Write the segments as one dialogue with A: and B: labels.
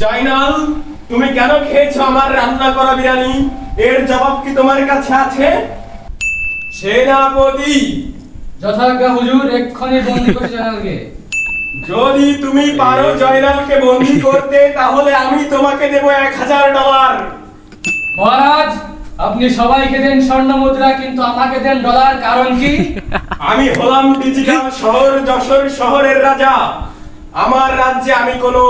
A: জয়নাল, তুমি কেন খেয়েছো আমার রান্না করা বিরিয়ানি? এর জবাব কি তোমার কাছে আছে? সেনাপতি,
B: যথাজ্ঞা হুজুর, এক্ষুনি বন্দি করে জয়নালকে।
A: যদি তুমি পারো জয়নালকে বন্দী করতে, তাহলে আমি তোমাকে দেব $1000।
B: মহারাজ, আপনি সবাইকে দেন স্বর্ণ মুদ্রা, কিন্তু আমাকে দেন ডলার। কারণ কি?
A: আমি হলাম ডিজিটাল শহর যশোর শহরের রাজা। আমার রাজ্যে আমি কোনো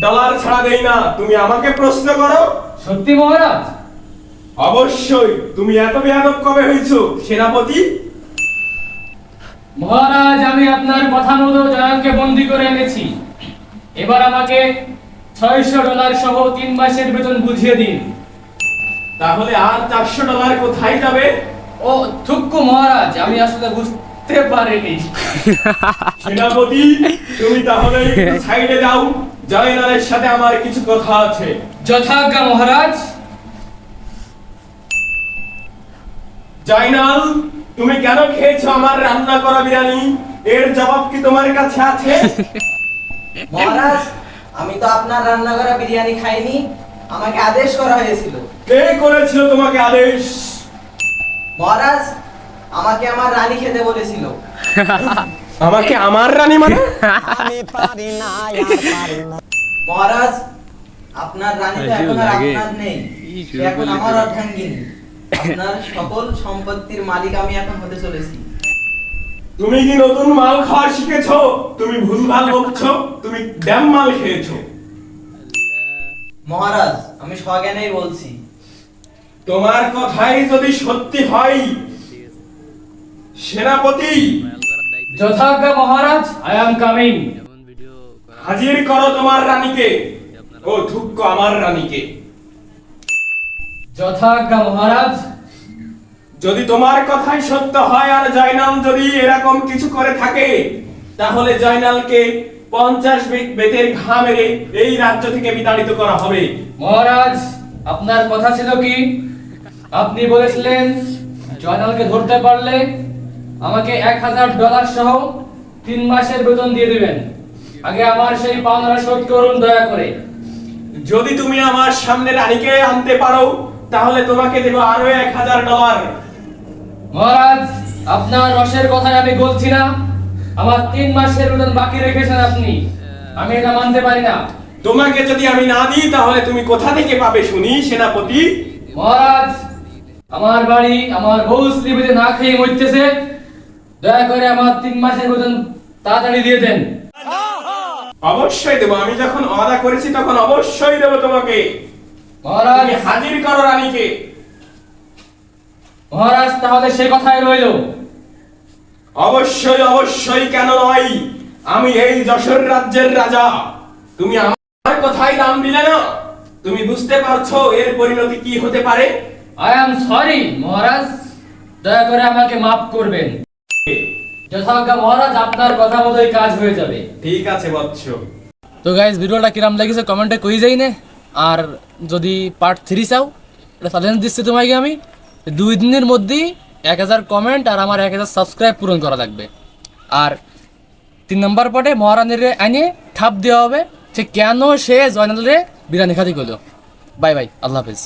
A: ডলার ছাড়া দেই না। তুমি আমাকে প্রশ্ন করো।
B: সত্যি মহারাজ?
A: অবশ্যই। তুমি এত বেয়াদব কবে হয়েছো সেনাপতি?
B: মহারাজ, আমি আপনার কথা মতো জয়নালকে বন্দি করে এনেছি। এবার আমাকে $600 সহ 3 মাসের বেতন বুঝিয়ে দিন।
A: তাহলে আর $400 কোথায় যাবে?
B: ও থুক্কু মহারাজ, আমি আসলে বুঝতে পারিনি।
A: সেনাপতি, তুমি তাহলে একটু সাইডে যাও। জয়নালের সাথে আমার কিছু কথা আছে।
B: যথাজ্ঞা মহারাজ।
A: জয়নাল, তুমি কেন খেয়েছো আমার রান্না করা বিরিয়ানি? এর জবাব কি তোমার কাছে আছে?
C: মহারাজ, আমি তো আপনার রান্না করা বিরিয়ানি খাইনি, আমাকে আদেশ করা হয়েছিল।
A: কে করেছিল তোমাকে আদেশ?
C: মহারাজ, আমাকে আমার রানী খেতে বলেছিল।
A: আমাকে আমার রানী মানে?
C: মহারাজ, আপনার রানী তো এখন আর আপনার নেই, সে এখন আমার অর্ধাঙ্গিনী। আপনার সকল সম্পত্তির মালিক আমি এখন হতে চলেছি।
A: তুমি কি নতুন মাল খাওয়া শিখেছো? তুমি ভুলভাল বকছো। তুমি ড্যাম মাল খেয়েছো।
C: মহারাজ, আমি সজ্ঞানেই বলছি।
A: তোমার কথাই যদি সত্যি হয়, সেনাপতি,
B: যথাজ্ঞা মহারাজ, আই অ্যাম কামিং।
A: হাজির করো তোমার রানীকে। ও থুক্কো আমার রানীকে।
B: যথাজ্ঞা মহারাজ।
A: যদি তোমার কথাই সত্য হয় আর জয়নাল যদি এরকম কিছু করে থাকে, তাহলে জয়নালকে 50 বেতের ঘা মেরে এই রাজ্য থেকে বিতাড়িত করা হবে।
B: মহারাজ, আপনার কথা ছিল কি? আপনি বলেছিলেন জয়নালকে ধরতে পারলে আমাকে $1000 সহ 3 মাসের বেতন দিয়ে দিবেন। আগে আমার সেই পাওনাটা শোধ করুন দয়া করে।
A: যদি তুমি আমার সামনে রানীকে আনতে পারো, তাহলে তোমাকে দেব আরো $1000।
B: মহারাজ, আপনার রসের কথায় আমি বলছি না। আমার 3 মাসের বেতন বাকি রেখেছেন আপনি, আমি এটা মানতে পারি না।
A: তোমাকে যদি আমি না দিই, তাহলে তুমি কোথা থেকে পাবে শুনি সেনাপতি?
B: মহারাজ, আমার বাড়ি, আমার বউ স্ত্রীতে না খেয়ে মরতেছে। দয়া করে আমার 3 মাসের বেতন তাড়াতাড়ি দিয়ে দেন।
A: অবশ্যই দেবো। আমি যখন ওয়াদা করেছি তখন অবশ্যই দেবো তোমাকে।
B: মহারাজ,
A: তুমি হাজির করো রানীকে।
B: মহারাজ, তাহলে সে কথাই রইল।
A: অবশ্যই অবশ্যই, কেন নয়? আমি এই যশোর রাজ্যের রাজা। তুমি আমার কথাই দাম দিলে না। তুমি বুঝতে পারছো এর পরিণতি কি হতে পারে?
B: আই অ্যাম সরি মহারাজ, দয়া করে আমাকে মাফ করবেন। যথাজ্ঞা মহারাজ, আপনার কথা মতোই কাজ হয়ে যাবে।
A: ঠিক আছে বৎস।
B: তো গাইস, ভিডিওটা কিরাম লাগিছে কমেন্টে কই যাই না। আর যদি পার্ট 3 চাও, এটা চ্যালেঞ্জ দিচ্ছি তোমাকে আমি, 2 দিনের মধ্যেই 1000 কমেন্ট আর আমার 1000 সাবস্ক্রাইব পূরণ করা লাগবে। আর 3 নম্বর পার্টে মহারানীর আইনে ঠাপ দেওয়া হবে সে কেন সে জয়নালের বিরিয়ানি খাতি করলো। বাই বাই, আল্লাহ হাফেজ।